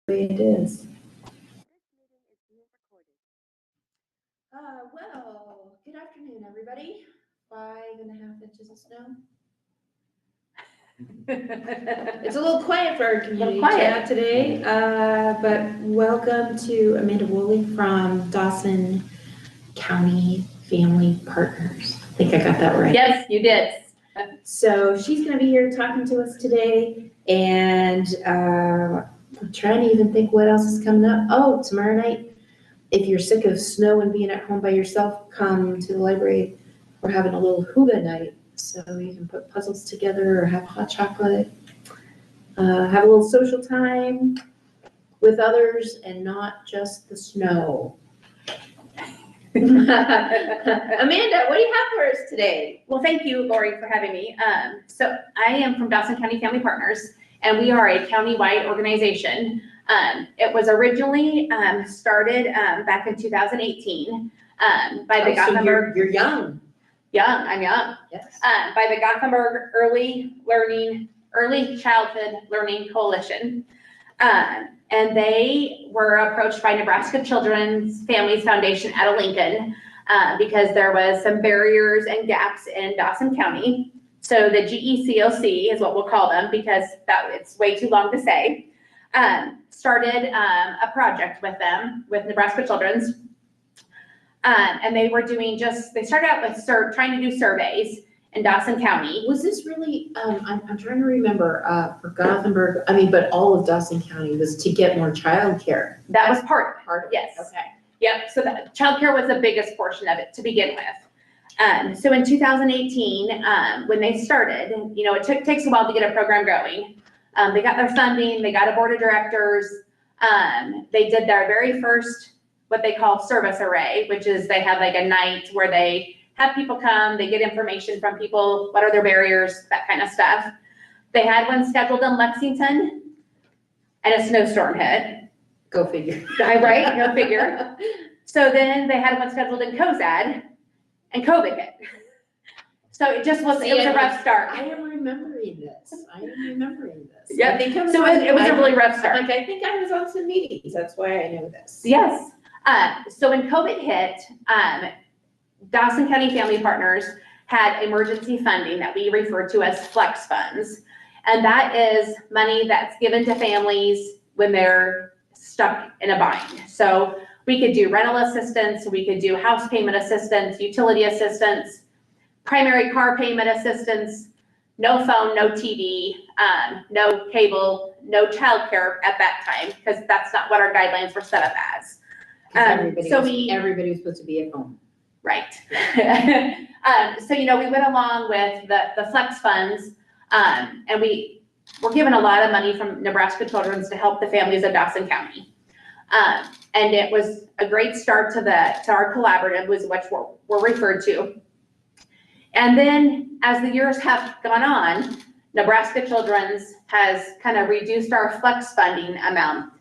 It is. Well, good afternoon, everybody. 5.5 inches of snow. It's a little quiet for our community chat today, but welcome to Amanda Woolley from Dawson County Family Partners. I think I got that right. Yes, you did. So she's going to be here talking to us today, and I'm trying to even think what else is coming up. Oh, tomorrow night, if you're sick of snow and being at home by yourself, come to the library. We're having a little hygge night, so you can put puzzles together or have hot chocolate. Have a little social time with others and not just the snow. Amanda, what do you have for us today? Well, thank you, Lori, for having me. So I am from Dawson County Family Partners, and we are a county-wide organization. It was originally started back in 2018 by the Gothenburg. You're young. I'm young. Yes. By the Gothenburg Early Childhood Learning Coalition. And they were approached by Nebraska Children's Families Foundation out of Lincoln because there was some barriers and gaps in Dawson County. So the GECOC is what we'll call them because it's way too long to say. Started a project with them, with Nebraska Children's. And they were doing they started out with trying to do surveys in Dawson County. Was this really, I'm trying to remember, for Gothenburg, but all of Dawson County was to get more childcare. That was part of it. Yes. Okay. Yep, so the childcare was the biggest portion of it to begin with. So in 2018, when they started, it takes a while to get a program going. They got their funding, they got a board of directors. They did their very first, what they call service array, which is they have like a night where they have people come, they get information from people, what are their barriers, that kind of stuff. They had one scheduled in Lexington and a snowstorm hit. Go figure. Right, go figure. So then they had one scheduled in Cozad and COVID hit. So it was a rough start. I am remembering this. Yeah, So it was a really rough start. I think I was on some meetings, that's why I know this. Yes. So when COVID hit, Dawson County Family Partners had emergency funding that we refer to as flex funds. And that is money that's given to families when they're stuck in a bind. So we could do rental assistance, we could do house payment assistance, utility assistance, primary car payment assistance, no phone, no TV, no cable, no childcare at that time, because that's not what our guidelines were set up as. Everybody was supposed to be at home. Right. So, we went along with the flex funds, and we were given a lot of money from Nebraska Children's to help the families of Dawson County. And it was a great start to our collaborative, was what we're referred to. And then as the years have gone on, Nebraska Children's has kind of reduced our flex funding amount,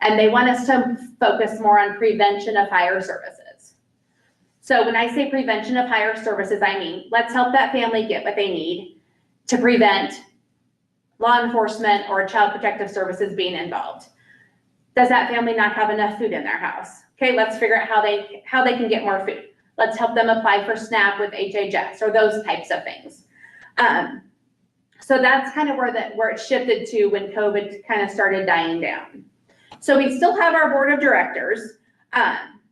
and they want us to focus more on prevention of higher services. So when I say prevention of higher services, I mean, let's help that family get what they need to prevent law enforcement or child protective services being involved. Does that family not have enough food in their house? Okay, let's figure out how they can get more food. Let's help them apply for SNAP with HHS or those types of things. So that's kind of where it shifted to when COVID kind of started dying down. So we still have our board of directors.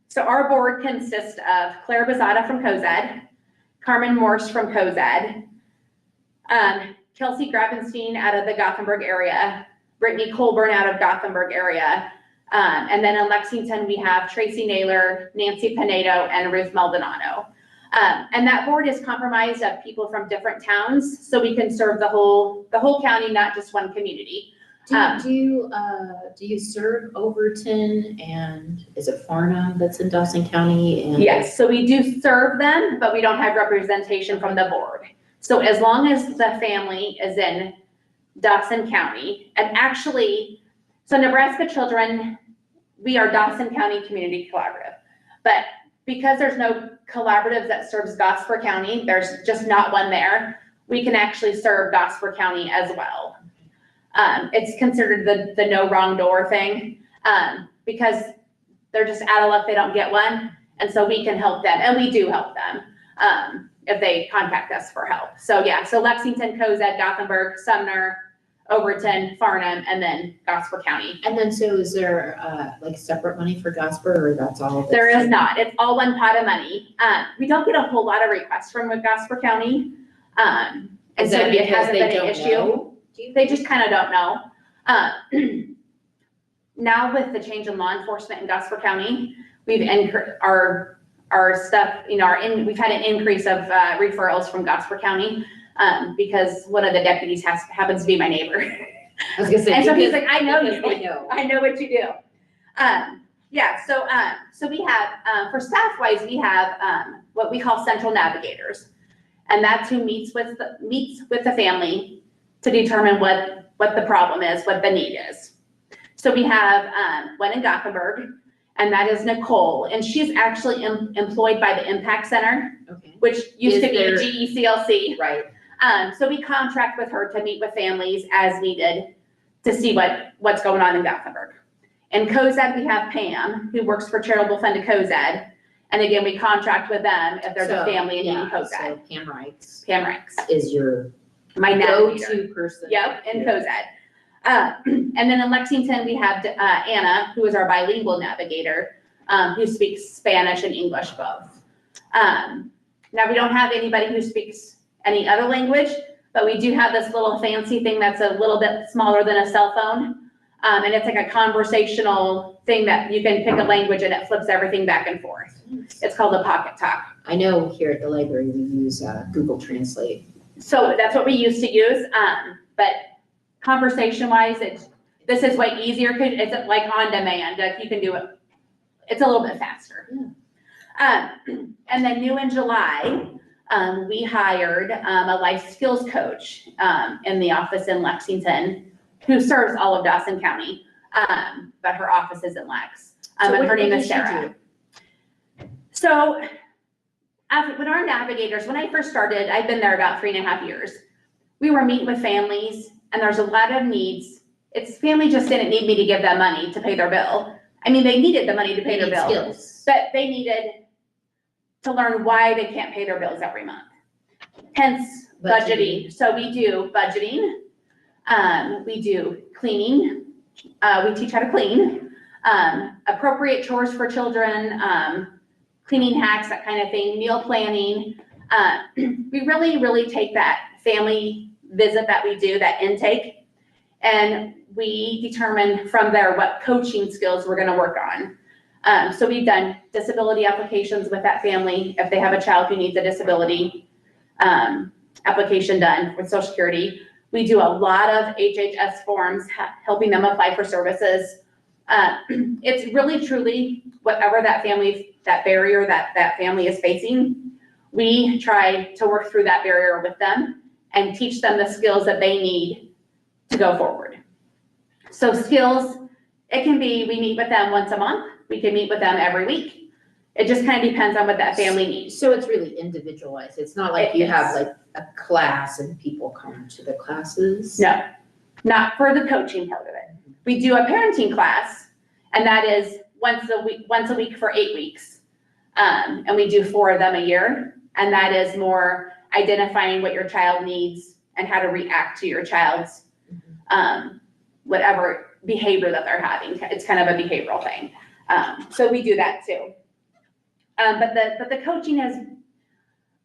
So our board consists of Claire Bazada from Cozad, Carmen Morse from Cozad, Kelsey Grabenstein out of the Gothenburg area, Brittany Colburn out of Gothenburg area, and then in Lexington we have Tracy Naylor, Nancy Pinedo, and Ruth Maldonado. And that board is comprised of people from different towns, so we can serve the whole county, not just one community. Do you serve Overton, and is it Farnham that's in Dawson County? And yes, so we do serve them, but we don't have representation from the board. So as long as the family is in Dawson County, and actually, so Nebraska Children, we are Dawson County Community Collaborative, but because there's no collaborative that serves Gosford County, there's just not one there, we can actually serve Gosford County as well. It's considered the no wrong door thing, because they're just out of luck, they don't get one. And so we can help them, and we do help them, if they contact us for help. So yeah, so Lexington, Cozad, Gothenburg, Sumner, Overton, Farnham, and then Gosper County. And then, so is there, like separate money for Gosper, or that's all? There is not. It's all one pot of money. We don't get a whole lot of requests from Gosper County. And Is so that it because hasn't they been an don't issue. know? They just kind of don't know. Now with the change in law enforcement in Gosper County, we've increased our stuff, you know, we've had an increase of referrals from Gosper County, because one of the deputies happens to be my neighbor. I was gonna say. And so he's like, I know you, They know. I know what you do. Yeah, so we have, for staff-wise, we have what we call central navigators. And that's who meets with the family to determine what the problem is, what the need is. So we have one in Gothenburg, and that is Nicole, and she's actually employed by the Impact Center, Okay. which used Is to be there- the GECLC. Right. So we contract with her to meet with families as needed to see what's going on in Gothenburg. In Cozad, we have Pam, who works for Charitable Fund of Cozad. And again, we contract with them if there's a family in Cozad. So Pam Wrights Pam Rex, is your my navigator. go-to person. Yep, in Cozad. And then in Lexington, we have Anna, who is our bilingual navigator, who speaks Spanish and English both. Now, we don't have anybody who speaks any other language, but we do have this little fancy thing that's a little bit smaller than a cell phone. And it's like a conversational thing that you can pick a language and it flips everything back and forth. It's called a Pocket Talk. I know here at the library, we use Google Translate. So that's what we used to use, but conversation-wise, this is way easier because it's like on demand. Like you can do it. It's a little bit faster. Yeah. And then new in July, we hired a life skills coach in the office in Lexington, who serves all of Dawson County, but her office is in Lex. And her name is Sarah. So when our navigators, when I first started, I've been there about 3.5 years. We were meeting with families, and there's a lot of needs. It's family just didn't need me to give them money to pay their bill. I mean, they needed the money to pay their bill, Skills. but they needed to learn why they can't pay their bills every month. Hence budgeting. So we do budgeting. We do cleaning. We teach how to clean. Appropriate chores for children. Cleaning hacks, that kind of thing. Meal planning. We really take that family visit that we do, that intake, and we determine from there what coaching skills we're going to work on. So we've done disability applications with that family. If they have a child who needs a disability application done with Social Security, we do a lot of HHS forms, helping them apply for services. It's really, truly, whatever that barrier that family is facing, we try to work through that barrier with them and teach them the skills that they need to go forward. So skills, it can be, we meet with them once a month. We can meet with them every week. It just kind of depends on what that family needs. So it's really individualized. It's not like you have like a class and people come to the classes. No, not for the coaching part of it. We do a parenting class, and that is once a week for 8 weeks. And we do 4 of them a year. And that is more identifying what your child needs and how to react to your child's whatever behavior that they're having. It's kind of a behavioral thing. So we do that too. But the coaching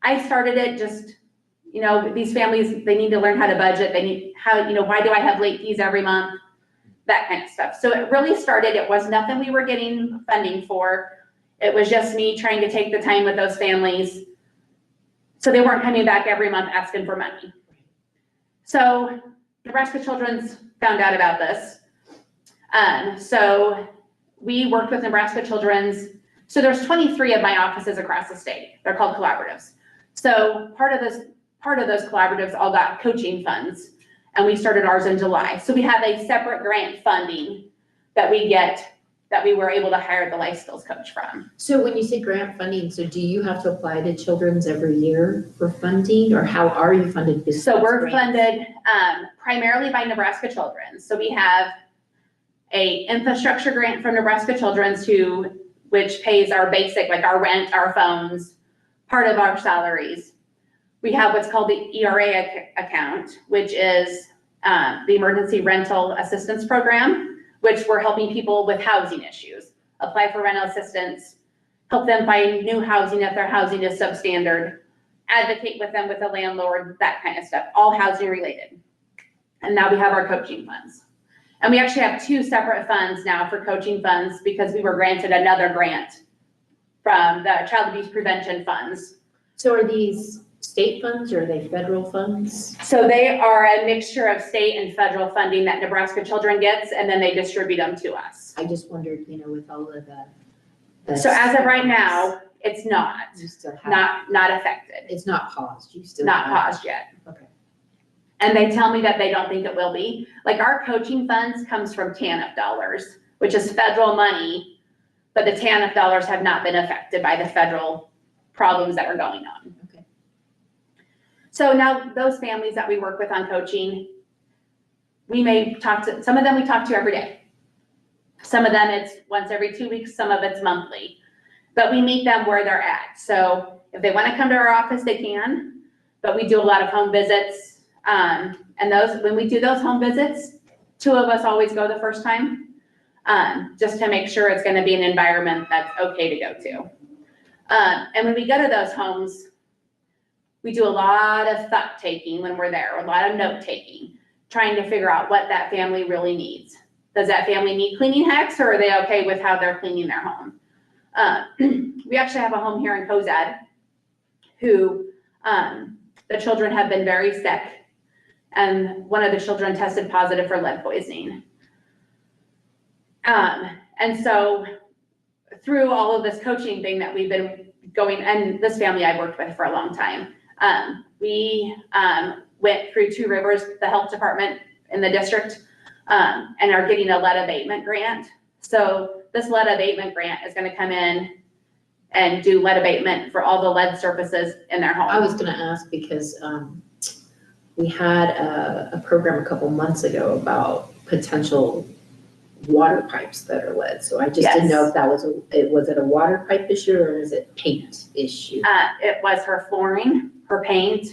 I started it just, you know, these families, they need to learn how to budget. They need why do I have late fees every month? That kind of stuff. So it really started, it was nothing we were getting funding for. It was just me trying to take the time with those families, so they weren't coming back every month asking for money. So Nebraska Children's found out about this. So we worked with Nebraska Children's. So there's 23 of my offices across the state. They're called collaboratives. So part of those collaboratives all got coaching funds, and we started ours in July. So we have a separate grant funding that we get that we were able to hire the life skills coach from. So when you say grant funding, so do you have to apply to Children's every year for funding, or how are you funded? So we're grants? funded primarily by Nebraska Children's. So we have a infrastructure grant from Nebraska Children's which pays our basic, like our rent, our phones, part of our salaries. We have what's called the ERA account, which is the Emergency Rental Assistance Program, which we're helping people with housing issues, apply for rental assistance, help them find new housing if their housing is substandard, advocate with them with a landlord, that kind of stuff, all housing related. And now we have our coaching funds. And we actually have 2 separate funds now for coaching funds because we were granted another grant from the Child Abuse Prevention Funds. So are these state funds or are they federal funds? So they are a mixture of state and federal funding that Nebraska Children gets, and then they distribute them to us. I just wondered, with all of the. So as of right now, it's not, You still have. not affected. It's not paused, you still. Not have- paused yet. Okay. And they tell me that they don't think it will be. Like our coaching funds comes from TANF dollars, which is federal money, but the TANF dollars have not been affected by the federal problems that are going on. Okay. So now those families that we work with on coaching, we may talk to, some of them we talk to every day. Some of them it's once every 2 weeks, some of it's monthly, but we meet them where they're at. So if they want to come to our office, they can, but we do a lot of home visits. And when we do those home visits, 2 of us always go the first time, just to make sure it's going to be an environment that's okay to go to. And when we go to those homes, we do a lot of thought taking when we're there, a lot of note taking, trying to figure out what that family really needs. Does that family need cleaning hacks, or are they okay with how they're cleaning their home? We actually have a home here in Cozad who the children have been very sick, and one of the children tested positive for lead poisoning. And so through all of this coaching thing that we've been going, and this family I've worked with for a long time, we went through Two Rivers, the health department in the district, and are getting a lead abatement grant. So this lead abatement grant is going to come in and do lead abatement for all the lead surfaces in their home. I was gonna ask because, we had a program a couple months ago about potential water pipes that are lead. So I just didn't know if that was it a water pipe issue or was it paint issue? It was her flooring, her paint,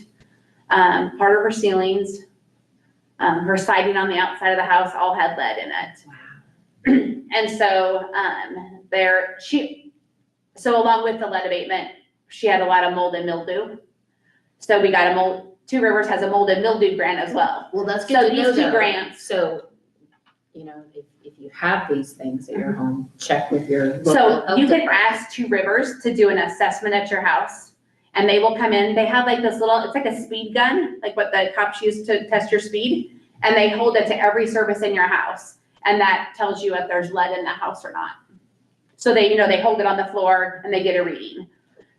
part of her ceilings, her siding on the outside of the house all had lead in it. Wow. And so so along with the lead abatement, she had a lot of mold and mildew. So we got Two Rivers has a mold and mildew grant as well. Well, that's good So to know these 2 though. grants. So, if you have these things at your home, check with your local So health you can department. ask Two Rivers to do an assessment at your house, and they will come in. They have like this little, it's like a speed gun, like what the cops use to test your speed, and they hold it to every surface in your house, and that tells you if there's lead in the house or not. So they hold it on the floor and they get a reading.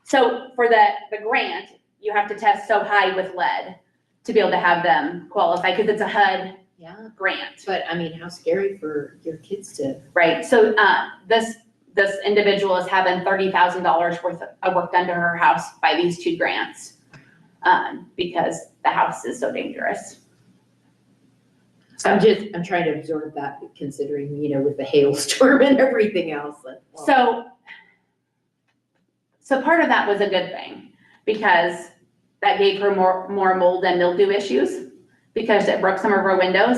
So for the grant, you have to test so high with lead to be able to have them qualify, because it's a HUD Yeah, grant. but I mean, how scary for your kids to. Right, so this individual is having $30,000 worth of work done to her house by these 2 grants, because the house is so dangerous. I'm trying to absorb that, considering, with the hailstorm and everything else. So part of that was a good thing, because that gave her more mold and mildew issues, because it broke some of her windows.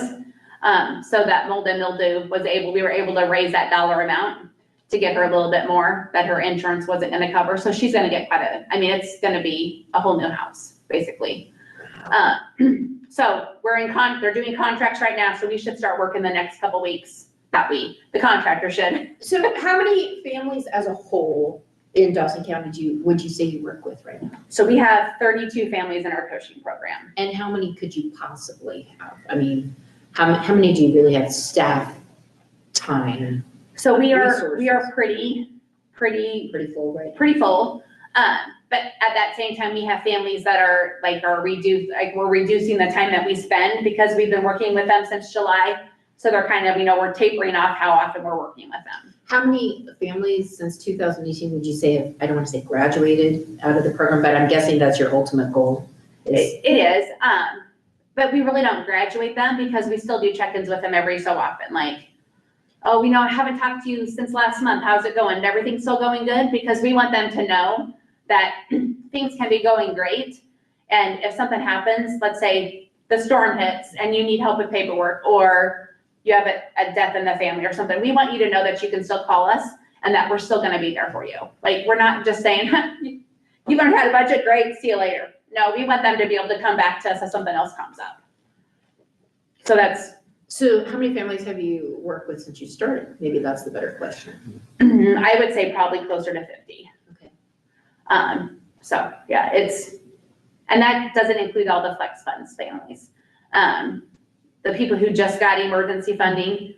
So that mold and mildew we were able to raise that dollar amount to give her a little bit more that her insurance wasn't gonna cover. So she's gonna get it's gonna be a whole new house, basically. So they're doing contracts right now, so we should start working the next couple weeks. The contractor should. So how many families as a whole in Dawson County would you say you work with right now? So we have 32 families in our coaching program. And how many could you possibly have? I mean, how many do you really have staff time? So we are Resources. pretty Full, right? pretty full. But at that same time, we have families that we're reducing the time that we spend, because we've been working with them since July. So they're kind of, we're tapering off how often we're working with them. How many families since 2018 would you say have, I don't want to say graduated out of the program, but I'm guessing that's your ultimate goal? It is, but we really don't graduate them because we still do check-ins with them every so often. Like, oh, I haven't talked to you since last month. How's it going? Everything's still going good? Because we want them to know that things can be going great. And if something happens, let's say the storm hits and you need help with paperwork, or you have a death in the family or something, we want you to know that you can still call us and that we're still gonna be there for you. Like, we're not just saying, you learned how to budget, great, see you later. No, we want them to be able to come back to us if something else comes up. So how many families have you worked with since you started? Maybe that's the better question. I would say probably closer to 50. Okay. So yeah, and that doesn't include all the flex funds families. The people who just got emergency funding,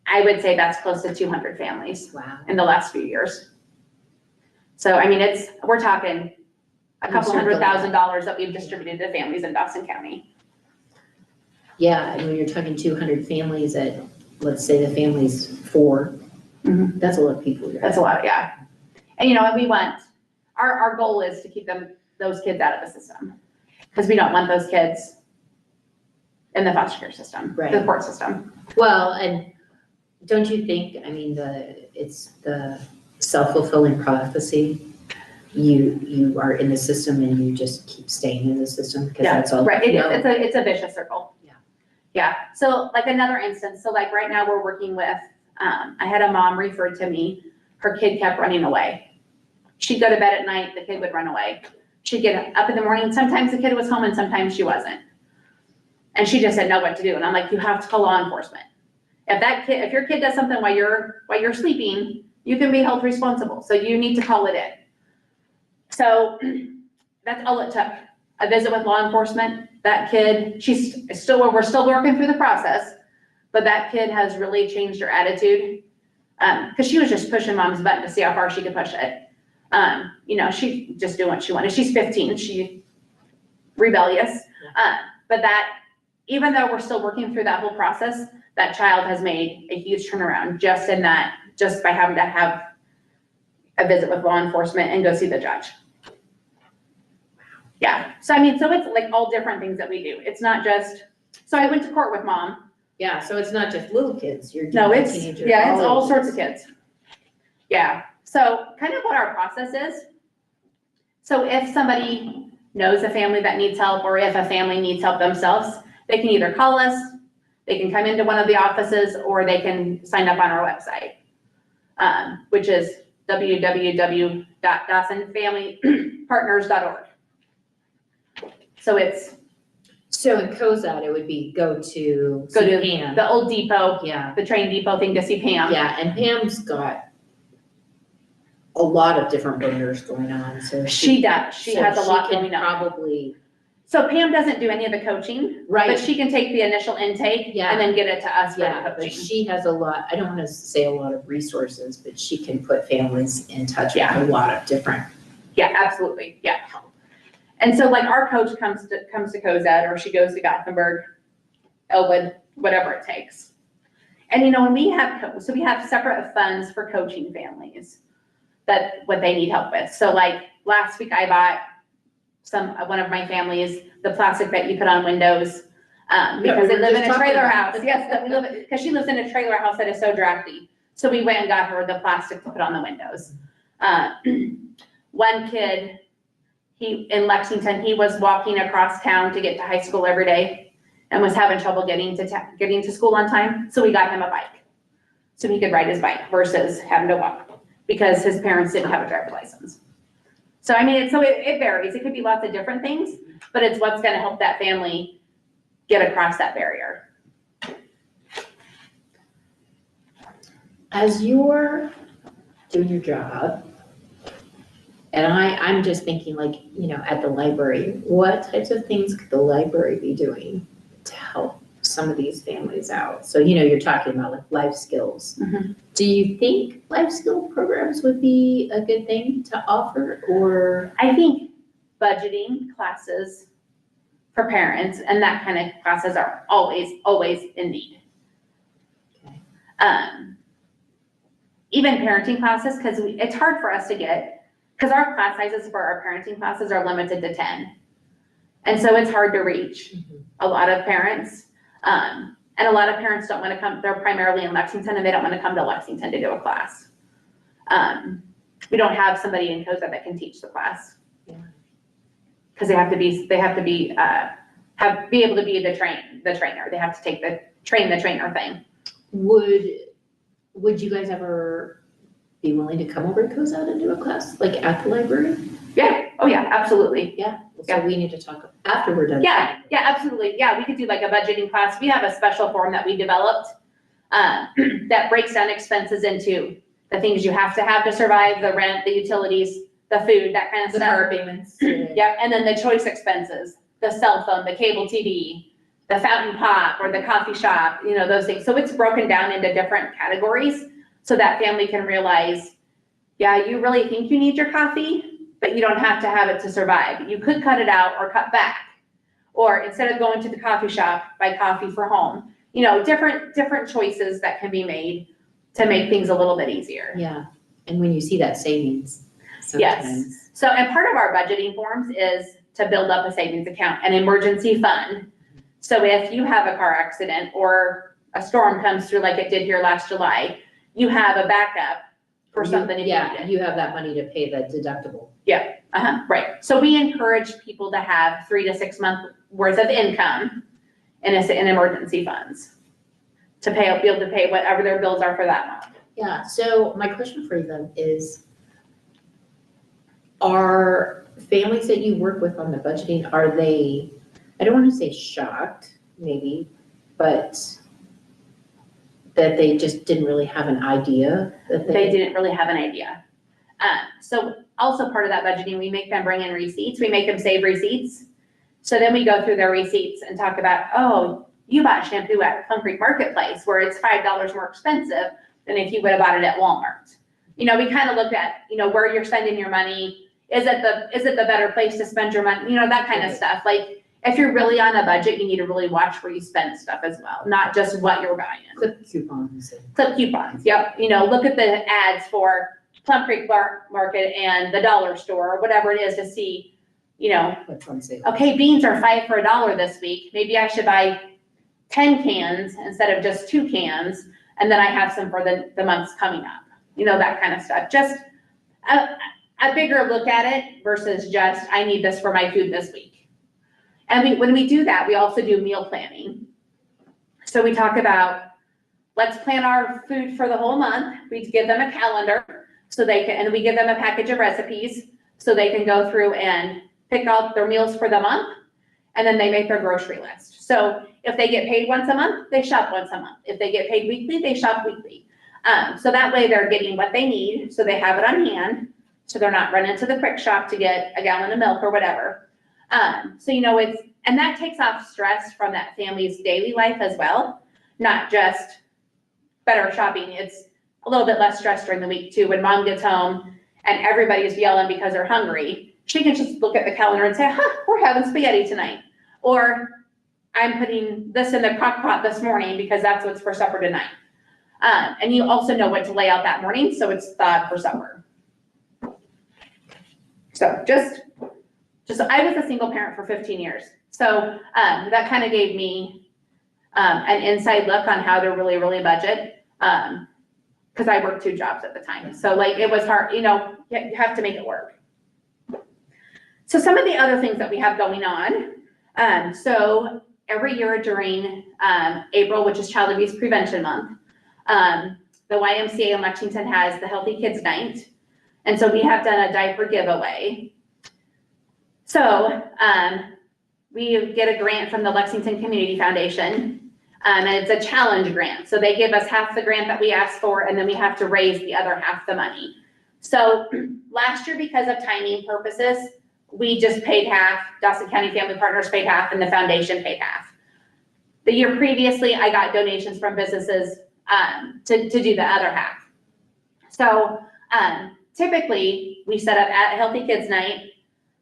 I would say that's close to 200 families. Wow. In the last few years. So, we're talking a couple $100,000 that we've distributed to families in Dawson County. Yeah, and when you're talking 200 families at, let's say the family's 4, that's a lot of people. That's a lot, yeah. And we want, our goal is to keep those kids out of the system. Because we don't want those kids in the foster care system, right. The court system. Well, and don't you think, it's the self-fulfilling prophecy. You are in the system and you just keep staying in the system because that's all. Right, it's a vicious circle. Yeah. Yeah, so like another instance, so like right now we're working with, I had a mom referred to me, her kid kept running away. She'd go to bed at night, the kid would run away. She'd get up in the morning, sometimes the kid was home and sometimes she wasn't. And she just didn't know what to do. And I'm like, you have to call law enforcement. If your kid does something while you're sleeping, you can be held responsible. So you need to call it in. So that's all it took. A visit with law enforcement, that kid, we're still working through the process, but that kid has really changed her attitude. Cause she was just pushing mom's button to see how far she could push it. She just doing what she wanted. She's 15, she's rebellious. But that, even though we're still working through that whole process, that child has made a huge turnaround just by having to have a visit with law enforcement and go see the judge. Yeah, so it's like all different things that we do. It's not just, so I went to court with mom. Yeah, so it's not just little kids, it's all sorts of kids. Yeah, so kind of what our process is. So if somebody knows a family that needs help, or if a family needs help themselves, they can either call us, they can come into one of the offices, or they can sign up on our website, which is www.dawsonfamilypartners.org. So in COZAD, it would be go to Pam. The old depot, yeah, the train depot thing to see Pam. Yeah, and Pam's got a lot of different burners going on, so she does. She has a lot going on. Probably. So Pam doesn't do any of the coaching, right? But she can take the initial intake, and then get it to us for the coaching. But she has a lot. I don't want to say a lot of resources, but she can put families in touch with a lot of different. Yeah, absolutely. Yeah. And so like our coach comes to COZAD, or she goes to Gothenburg, Elwood, whatever it takes. And when we have we have separate funds for coaching families what they need help with. So like last week I bought one of my families the plastic that you put on windows because they live in a trailer house. Yes, because she lives in a trailer house that is so drafty. So we went and got her the plastic to put on the windows. One kid, in Lexington, he was walking across town to get to high school every day and was having trouble getting to school on time. So we got him a bike so he could ride his bike versus having to walk because his parents didn't have a driver's license. So it varies. It could be lots of different things, but it's what's going to help that family get across that barrier. As you're doing your job, and I'm just thinking at the library, what types of things could the library be doing to help some of these families out? So, you're talking about life skills. Mm-hmm. Do you think life skill programs would be a good thing to offer, or? I think budgeting classes for parents and that kind of classes are always in need. Even parenting classes, because it's hard for us to get, because our class sizes for our parenting classes are limited to 10. And so it's hard to reach a lot of parents. And a lot of parents don't want to come, they're primarily in Lexington and they don't want to come to Lexington to do a class. We don't have somebody in COSA that can teach the class. Because they have to be able to be the trainer. They have to take the train the trainer thing. Would you guys ever be willing to come over to COSA and do a class, like at the library? Yeah, oh yeah, absolutely. Yeah, so we need to talk after we're done. Yeah, absolutely. Yeah, we could do like a budgeting class. We have a special form that we developed that breaks down expenses into the things you have to survive, the rent, the utilities, the food, that kind of The stuff. car payments. Yep, and then the choice expenses, the cell phone, the cable TV, the fountain pop, or the coffee shop, those things. So it's broken down into different categories so that family can realize, yeah, you really think you need your coffee, but you don't have to have it to survive. You could cut it out or cut back. Or instead of going to the coffee shop, buy coffee for home. Different choices that can be made to make things a little bit easier. Yeah, and when you see that savings. Yes. Sometimes. So, and part of our budgeting forms is to build up a savings account, an emergency fund. So if you have a car accident or a storm comes through like it did here last July, you have a backup for something if you need it. You have that money to pay the deductible. Right. So we encourage people to have 3 to 6 months worth of income in emergency funds to be able to pay whatever their bills are for that month. Yeah, so my question for you then is, are families that you work with on the budgeting, are they, I don't want to say shocked, maybe, but that they just didn't really have an idea that They didn't really have an idea. So also part of that budgeting, we make them bring in receipts. We make them save receipts. So then we go through their receipts and talk about, oh, you bought shampoo at Plum Creek Marketplace where it's $5 more expensive than if you would have bought it at Walmart. We kind of look at, where you're spending your money. Is it the better place to spend your money? That kind of stuff. Like if you're really on a budget, you need to really watch where you spend stuff as well, not just what you're buying. Clip coupons. Yep. Look at the ads for Plum Creek Market and the dollar store or whatever it is to see, What's on sale. okay, beans are 5 for $1 this week. Maybe I should buy 10 cans instead of just 2 cans. And then I have some for the months coming up, that kind of stuff. Just a bigger look at it versus just, I need this for my food this week. And when we do that, we also do meal planning. So we talk about, let's plan our food for the whole month. We give them a calendar and we give them a package of recipes so they can go through and pick out their meals for the month. And then they make their grocery list. So if they get paid once a month, they shop once a month. If they get paid weekly, they shop weekly. So that way they're getting what they need. So they have it on hand. So they're not running to the quick shop to get a gallon of milk or whatever. And that takes off stress from that family's daily life as well. Not just better shopping. It's a little bit less stress during the week too. When mom gets home and everybody's yelling because they're hungry, she can just look at the calendar and say, we're having spaghetti tonight. Or I'm putting this in the crock pot this morning because that's what's for supper tonight. And you also know what to lay out that morning. So it's thawed for supper. So just I was a single parent for 15 years. So that kind of gave me an inside look on how to really, really budget. Because I worked 2 jobs at the time. So it was hard, you have to make it work. So some of the other things that we have going on. So every year during April, which is Child Abuse Prevention Month, the YMCA in Lexington has the Healthy Kids Night. And so we have done a diaper giveaway. So we get a grant from the Lexington Community Foundation, and it's a challenge grant. So they give us half the grant that we asked for, and then we have to raise the other half the money. So last year, because of timing purposes, we just paid half. Dawson County Family Partners paid half, and the foundation paid half. The year previously, I got donations from businesses to do the other half. So typically, we set up at Healthy Kids Night.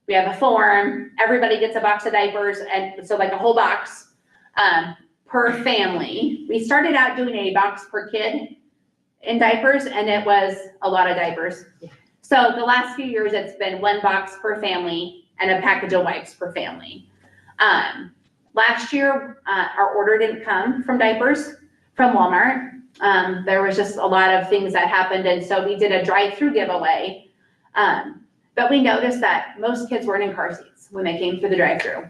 We have a form. Everybody gets a box of diapers, and so like a whole box. per family. We started out doing a box per kid in diapers, and it was a lot of diapers. Yeah. So the last few years, it's been 1 box per family and a package of wipes per family. Last year, our order didn't come from diapers from Walmart. There was just a lot of things that happened, and so we did a drive-through giveaway. But we noticed that most kids weren't in car seats when they came through the drive-through.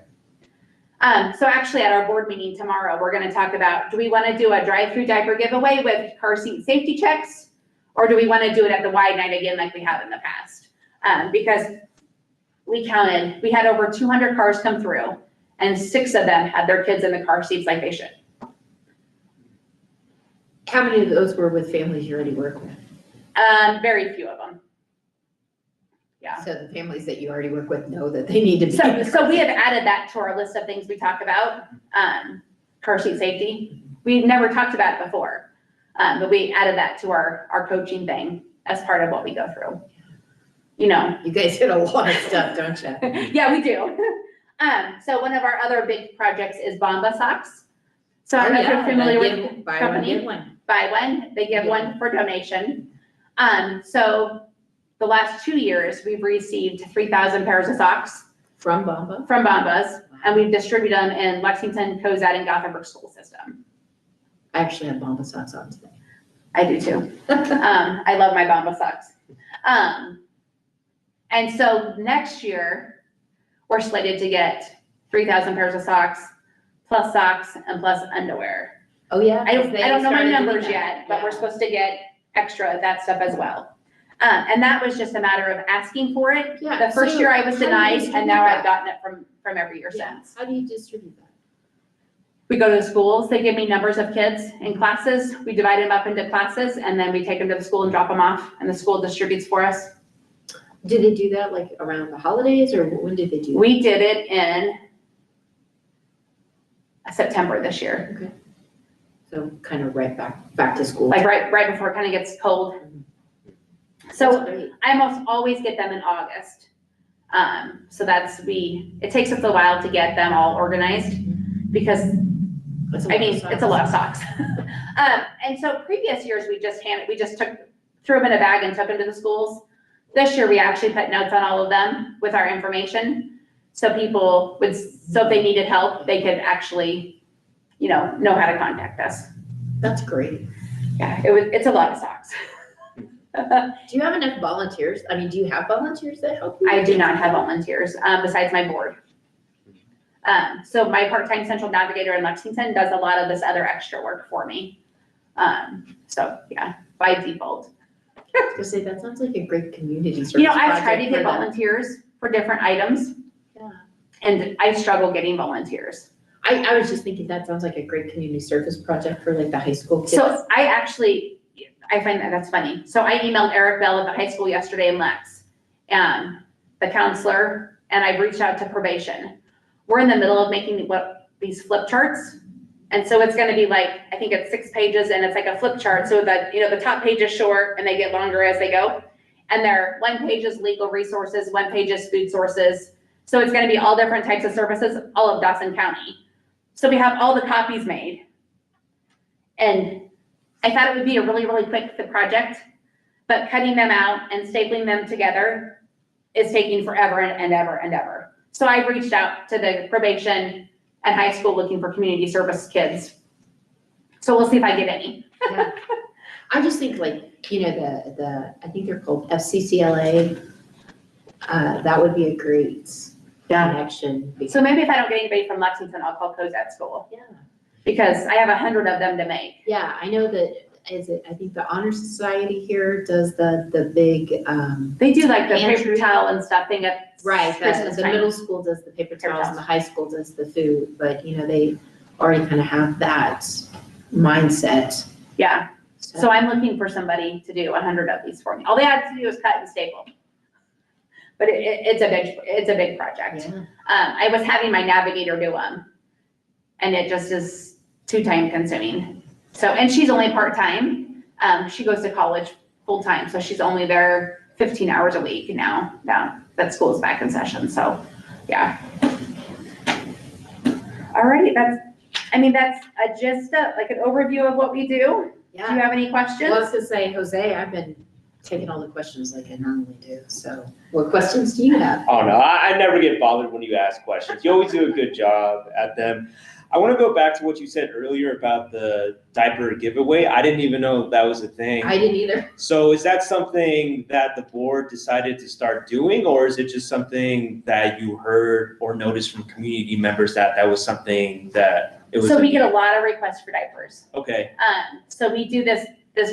So actually at our board meeting tomorrow, we're gonna talk about, do we wanna do a drive-through diaper giveaway with car seat safety checks? Or do we wanna do it at the wide night again like we have in the past? Because we counted, we had over 200 cars come through, and 6 of them had their kids in the car seats like they should. How many of those were with families you already work with? Very few of them. Yeah. So the families that you already work with know that they need to be. So we have added that to our list of things we talk about, car seat safety. We've never talked about it before, but we added that to our coaching thing as part of what we go through. You know. You guys hit a lot of stuff, don't you? Yeah, we do. So one of our other big projects is Bomba socks. So I don't know if you're familiar with the buy one, company. get one. Buy one, they give one for donation. So the last 2 years, we've received 3,000 pairs of socks From Bomba? from Bombas, and we've distributed them in Lexington, Cozad, and Gothenburg school system. I actually have Bomba socks on today. I do too. I love my Bomba socks. And so next year, we're slated to get 3,000 pairs of socks, plus underwear. Oh, yeah? I don't know my Started doing numbers that. yet, but we're Yeah. supposed to get extra of that stuff as well. And that was just a matter of asking for it. Yeah, The first so year I was how do you denied, and distribute now that? I've gotten it from every year Yeah. since. How do you distribute that? We go to the schools, they give me numbers of kids in classes, we divide them up into classes, and then we take them to the school and drop them off, and the school distributes for us. Did they do that like around the holidays, or when did they do that? We did it in September this year, Okay. So kind of right back to school. like right before it kind of gets cold. That's So great. I almost always get them in August. So it takes us a while to get them all organized because, That's I mean, lot of it's a lot of socks. socks. And so previous years, we just threw them in a bag and took them to the schools. This year, we actually put notes on all of them with our information. So people so if they needed help, they could actually, know how to contact us. That's great. Yeah, it's a lot of socks. Do you have enough volunteers? I mean, do you have volunteers that help you? I do not have volunteers, besides my board. So my part-time central navigator in Lexington does a lot of this other extra work for me. So yeah, by default. I was gonna say, that sounds like a great community service. I've tried to project get for them. volunteers for different items, Yeah. and I struggle getting volunteers. I was just thinking that sounds like a great community service project for like the high school kids. So I find that's funny. So I emailed Eric Bell at the high school yesterday in Lex, the counselor, and I've reached out to probation. We're in the middle of making these flip charts. And so it's gonna be like, I think it's 6 pages, and it's like a flip chart, so that, the top page is short and they get longer as they go. And one page is legal resources, 1 page is food sources. So it's gonna be all different types of services, all of Dawson County. So we have all the copies made. And I thought it would be a really, really quick project, but cutting them out and stapling them together is taking forever and ever and ever. So I reached out to the probation and high school looking for community service kids. So we'll see if I get any. Yeah. I just think like, I think they're called FCCLA. That would be a great connection. So maybe if I don't get anybody from Lexington, I'll call Cozad School. Yeah. Because I have 100 of them to make. Yeah, I know that, I think the Honor Society here does the big, They do like the Pantry. paper towel and stuff thing at right, Christmas the time. middle school does the paper towels towels. and the high school does the food, but they already kind of have that mindset. Yeah, so I'm looking for somebody to do 100 of these for me. All they had to do was cut and staple. But it's a big project. Yeah. I was having my navigator do them, and it just is too time consuming. So, and she's only part-time. She goes to college full-time, so she's only there 15 hours a week now that school's back in session, so, yeah. Alrighty, I mean, that's a just like an overview of what we do. Do you have any questions? Well, I was gonna say, Jose, I've been taking all the questions like I normally do, so what questions do you have? Oh, no, I never get bothered when you ask questions. You always do a good job at them. I want to go back to what you said earlier about the diaper giveaway. I didn't even know that was a thing. I didn't either. So is that something that the board decided to start doing, or is it just something that you heard or noticed from community members that was something that it was? So we get a lot of requests for diapers. Okay, So we do this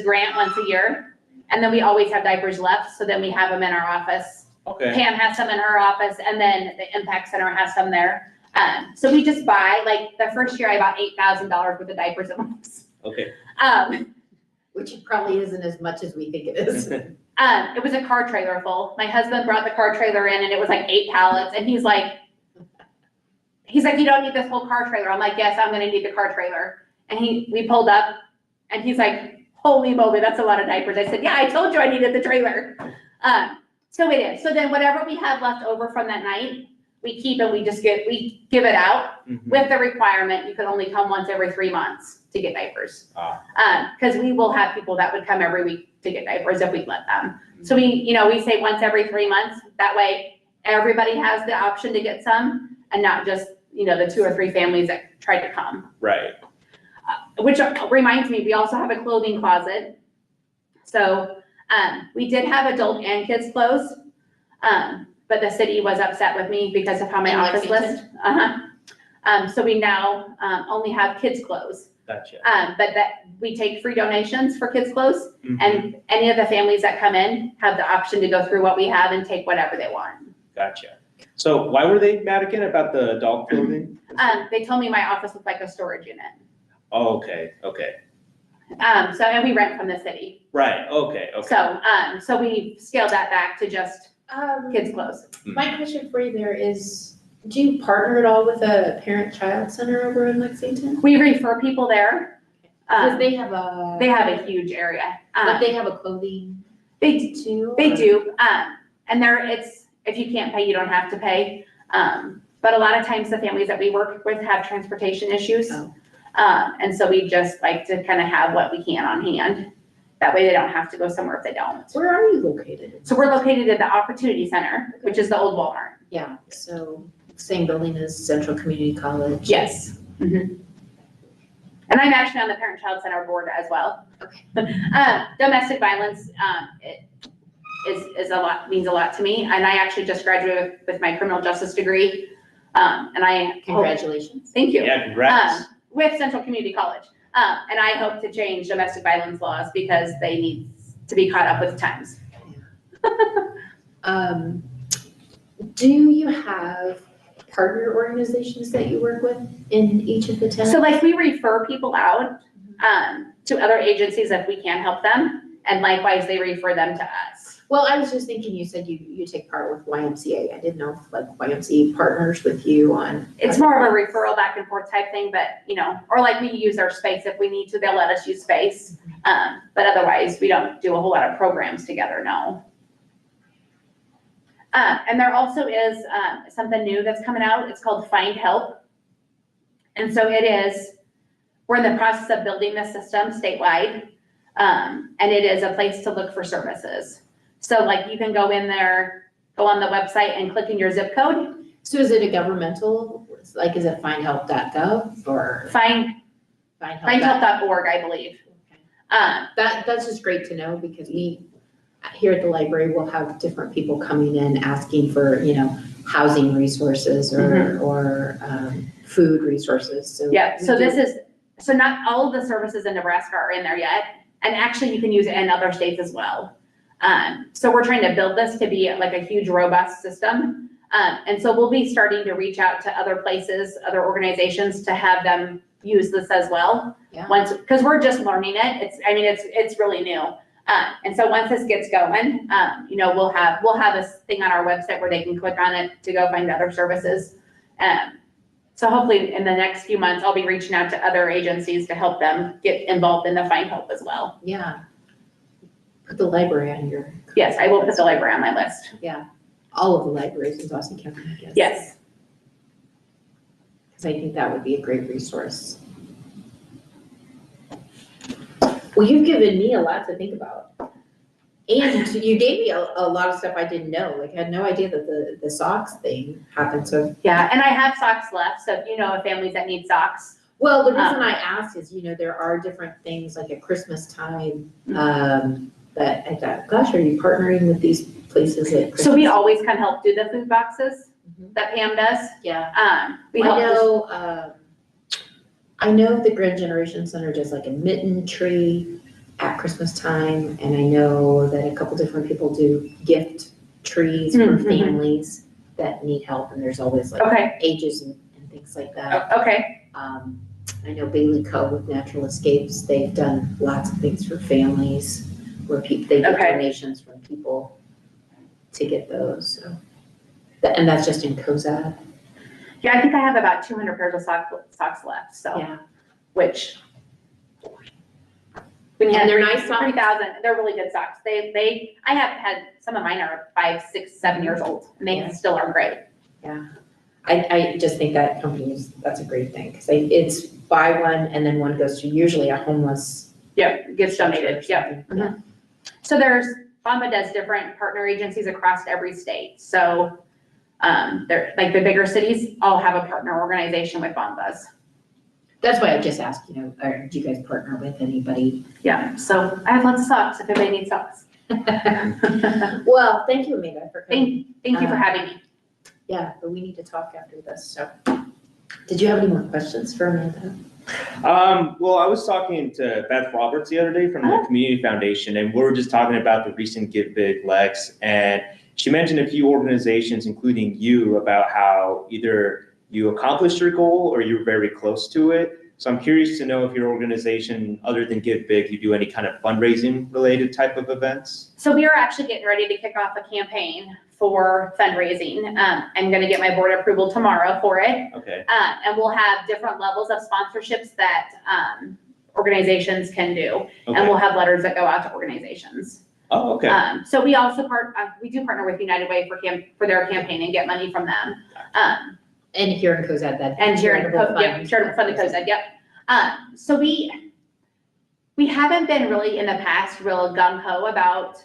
grant once a year, and then we always have diapers left, so then we have them in our office. okay, Pam has some in her office, and then the Impact Center has some there. So we just buy, like, the first year I bought $8,000 worth of diapers at once. okay. Which it probably isn't as much as we think it is. It was a car trailer full. My husband brought the car trailer in, and it was like 8 pallets, and he's like, you don't need this whole car trailer. I'm like, yes, I'm gonna need the car trailer. And we pulled up, and he's like, holy moly, that's a lot of diapers. I said, yeah, I told you I needed the trailer. So it is. So then whatever we have left over from that night, we keep and we give it out with the requirement, you can only come once every 3 months to get diapers. Cause we will have people that would come every week to get diapers if we let them. So we say once every 3 months, that way everybody has the option to get some and not just, the 2 or 3 families that try to come. Right. Which reminds me, we also have a clothing closet. So, we did have adult and kids clothes. But the city was upset with me because of how my In office list. Lexington? So we now, only have kids clothes. Gotcha. But that, we take free donations for kids clothes. Mhm. And any of the families that come in have the option to go through what we have and take whatever they want. Gotcha. So why were they mad again about the adult clothing? They told me my office looked like a storage unit. Oh, okay, okay. And we rent from the city. Right, okay, okay. So we scaled that back to just kids clothes. My question for you there is, do you partner at all with a parent-child center over in Lexington? We refer people there. Because they have a huge area. but they have a clothing They too? They or- do, and if you can't pay, you don't have to pay. But a lot of times the families that we work with have transportation issues. Oh. And so we just like to kind of have what we can on hand. That way they don't have to go somewhere if they don't. Where are you located? So we're located at the Opportunity Center, which is the old Walmart. Yeah, so same building as Central Community College? Yes. Mhm. And I'm actually on the Parent-Child Center board as well. Okay. Domestic violence, it means a lot to me. And I actually just graduated with my criminal justice degree. And I hope, Congratulations. thank you. Yeah, congrats. With Central Community College. And I hope to change domestic violence laws because they need to be caught up with the times. Do you have partner organizations that you work with in each of the towns? So like we refer people out to other agencies if we can help them. And likewise, they refer them to us. Well, I was just thinking, you said you take part with YMCA. I didn't know if like YMCA partners with you on. It's more of a referral back and forth type thing, but or like we use our space if we need to, they'll let us use space. But otherwise, we don't do a whole lot of programs together, no. And there also is something new that's coming out. It's called Find Help. And so we're in the process of building this system statewide. And it is a place to look for services. So like you can go in there, go on the website and click in your zip code. So is it a governmental, like is it findhelp.gov or? Findhelp.org, I believe. That's just great to know because we, here at the library, will have different people coming in asking for, housing resources or food resources, so. Yeah, so we so not all of the services in Nebraska are in there yet. And actually you can use it in other states as well. So we're trying to build this to be like a huge, robust system. And so we'll be starting to reach out to other places, other organizations to have them use this as well. Yeah. Because we're just learning it. It's really new. And so once this gets going, we'll have a thing on our website where they can click on it to go find other services. So hopefully in the next few months, I'll be reaching out to other agencies to help them get involved in the Find Help as well. Yeah. Put the library on your. Yes, I will put the library on my list. Yeah, all of the libraries in Dawson County, I guess. Yes. Because I think that would be a great resource. Well, you've given me a lot to think about. And you gave me a lot of stuff I didn't know, like I had no idea that the socks thing happened, so. Yeah, and I have socks left, so if you know of families that need socks. Well, the reason I asked is, there are different things like at Christmas time, that I thought, gosh, are you partnering with these places at Christmas? So we always kind of help do the food boxes that Pam does. Yeah. We help I know the Grand Generation Center does like a mitten tree at Christmas time, and I know that a couple different people do gift trees for families that need help, and there's always like ages and things like that. I know Bailey Co. with Natural Escapes, they've done lots of things for families where they get donations from people to get those, so. And that's just in Cozad. Yeah, I think I have about 200 pairs of socks left, so. Yeah. Which. And they're nice socks. 3,000, they're really good socks. I have had, some of mine are 5, 6, 7 years old, and they still are great. Yeah. I just think that that's a great thing, because it's buy one and then one goes to usually a homeless. Yep, gets donated, yep. So Bamba does different partner agencies across every state. So they're like the bigger cities all have a partner organization with Bambas. That's why I just asked, do you guys partner with anybody? Yeah, so I have lots of socks if anybody needs socks. Well, thank you, Amanda, for coming. Thank you for having me. Yeah, but we need to talk after this, so. Did you have any more questions for Amanda? Well, I was talking to Beth Roberts the other day from the Community Foundation, and we were just talking about the recent Give Big Lex, and she mentioned a few organizations, including you, about how either you accomplished your goal or you're very close to it. So I'm curious to know if your organization, other than Give Big, you do any kind of fundraising related type of events? So we are actually getting ready to kick off a campaign for fundraising. I'm gonna get my board approval tomorrow for it. Okay. And we'll have different levels of sponsorships that organizations can do. Okay. And we'll have letters that go out to organizations. Oh, okay. So we also we do partner with United Way for their campaign and get money from them. And here in Cozad, that. And here in Charitable Fund of Cozad, yep. So we haven't been really in the past real gung-ho about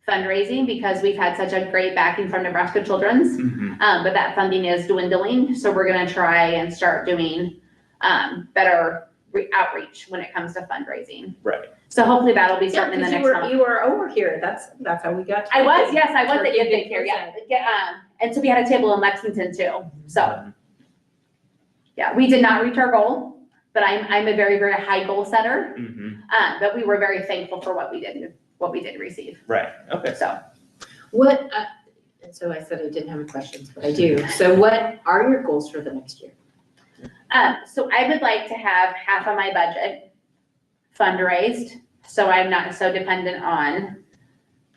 fundraising because we've had such a great backing from Nebraska Children's, but that funding is dwindling. So we're gonna try and start doing better outreach when it comes to fundraising. Right. So hopefully that'll be starting in the next month. You were over here, that's how we got. I was at Give Big here, yeah. And so we had a table in Lexington too, so. Yeah, we did not reach our goal, but I'm a very, very high goal setter. But we were very thankful for what we did receive. Right, okay. So. And so I said I didn't have any questions, but I do. So what are your goals for the next year? So I would like to have half of my budget fundraised, so I'm not so dependent on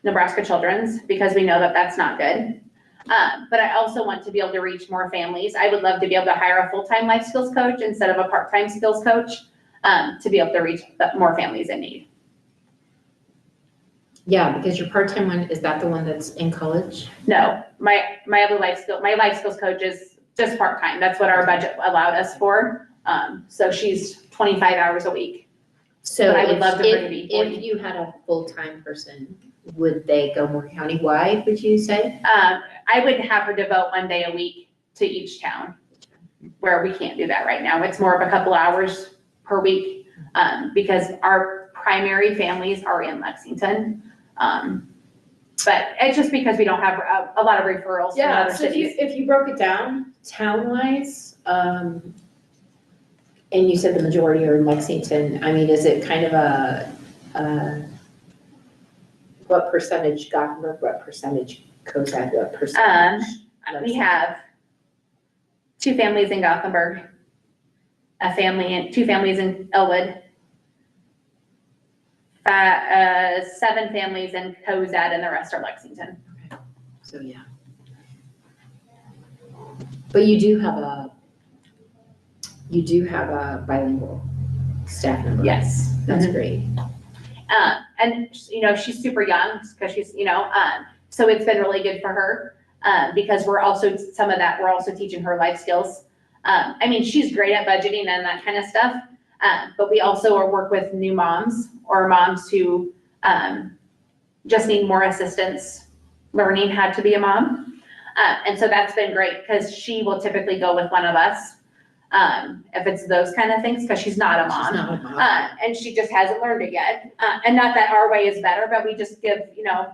Nebraska Children's, because we know that that's not good. But I also want to be able to reach more families. I would love to be able to hire a full-time life skills coach instead of a part-time skills coach, to be able to reach more families in need. Yeah, because your part-time one, is that the one that's in college? No, my other life skills coach is just part-time. That's what our budget allowed us for. So she's 25 hours a week. So but I would love to bring it if you had a full-time person, would they go more countywide, would you say? I would have her devote 1 day a week to each town, where we can't do that right now. It's more of a couple hours per week, because our primary families are in Lexington. But it's just because we don't have a lot of referrals from other cities. If you broke it down town-wise, and you said the majority are in Lexington, I mean, is it kind of what percentage Gothenburg, what percentage Cozad, what percentage? We have 2 families in Gothenburg, 2 families in Elwood, 7 families in Cozad, and the rest are Lexington. Okay. So, yeah. But you do have a bilingual staff member. Yes. That's great. And she's super young because she's, so it's been really good for her, because we're also teaching her life skills. I mean, she's great at budgeting and that kind of stuff. But we also work with new moms or moms who just need more assistance learning how to be a mom. And so that's been great because she will typically go with one of us if it's those kind of things, because she's not a mom. She's not a mom. And she just hasn't learned it yet. And not that our way is better, but we just give,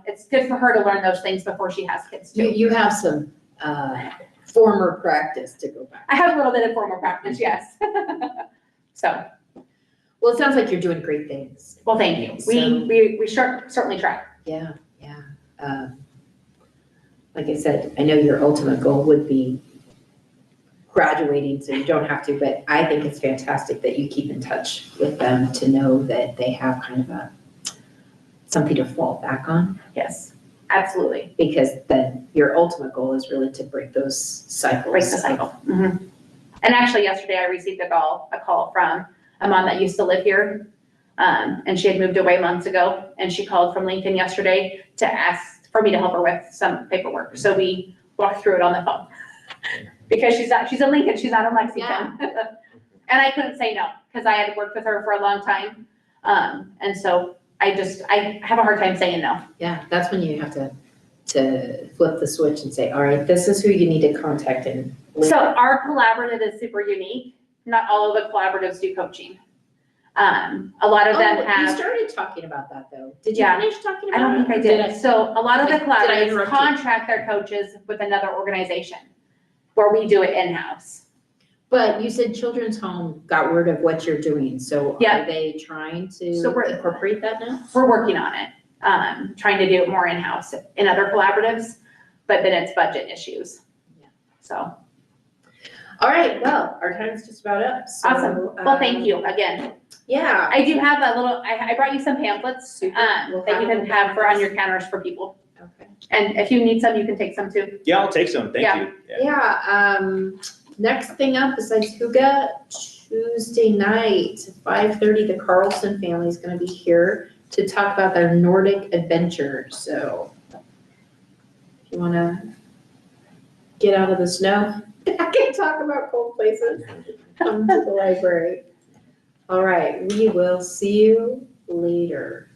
it's good for her to learn those things before she has kids too. You have some former practice to go back. I have a little bit of formal practice, yes. So, Well, it sounds like you're doing great things. well, thank you. So- We certainly try. Yeah. Like I said, I know your ultimate goal would be graduating, so you don't have to, but I think it's fantastic that you keep in touch with them to know that they have kind of something to fall back on, Yes, absolutely. because then your ultimate goal is really to break those cycles. Break the cycle. And actually yesterday I received a call from a mom that used to live here. And she had moved away months ago, and she called from Lincoln yesterday to ask for me to help her with some paperwork. So we walked through it on the phone. Because she's in Lincoln, she's not in Lexington. And I couldn't say no, because I had worked with her for a long time. And so I have a hard time saying no. Yeah, that's when you have to flip the switch and say, all right, this is who you need to contact and. So our collaborative is super unique. Not all of the collaboratives do coaching. A lot of them You have, started talking about that though. Did you Yeah. finish talking I about it? don't think I did. So a lot of the Did I collaboratives interrupt you? contract their coaches with another organization where we do it in-house. But you said Children's Home got word of what you're doing, so Yeah. are they trying to So we're- incorporate that now? We're working on it, trying to do it more in-house in other collaboratives, but then it's budget issues. Yeah. So, All right, well, our time's just about up, so. awesome. Well, thank you again. Yeah. I do have a little, I brought you some pamphlets Super. We'll that you have can them. have for on your counters for people. Okay. And if you need some, you can take some too. Yeah, I'll take some, thank Yeah. you. Yeah, next thing up besides Huga, Tuesday night, 5:30, the Carlson family is gonna be here to talk about their Nordic adventure, so. If you wanna get out of the snow, I can talk about cold places, come to the library. All right, we will see you later.